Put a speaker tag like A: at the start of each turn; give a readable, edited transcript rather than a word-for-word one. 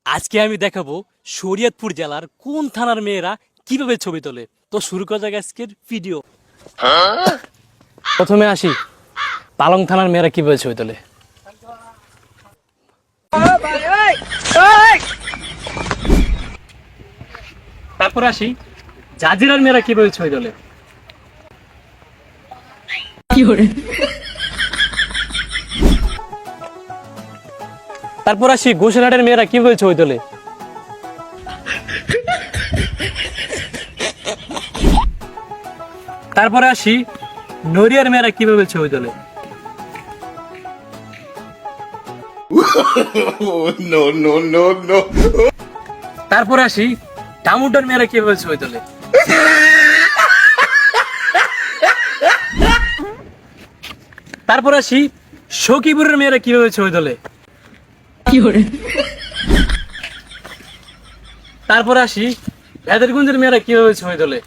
A: আজকে আমি দেখাবো শরীয়তপুর জেলার কোন থানার মেয়েরা কিভাবে ছবি তোলে। তো শুরু করা যাক আজকের ভিডিও। প্রথমে আসি পালং থানার মেয়েরা কিভাবে ছবি তোলে। তারপর আসি জাজিরার মেয়েরা কিভাবে ছবি তোলে। তারপর আসি গোসাইরহাটের মেয়েরা কিভাবে ছবি তোলে। তারপরে আসি নড়িয়ার মেয়েরা কিভাবে ছবি তোলে।
B: No, no, no, no.
A: তারপরে আসি ডামুডার মেয়েরা কিভাবে ছবি তোলে। তারপর আসি সখীপুরের মেয়েরা কিভাবে ছবি তোলে। তারপর আসি ভেদারগঞ্জের মেয়েরা কিভাবে ছবি তোলে।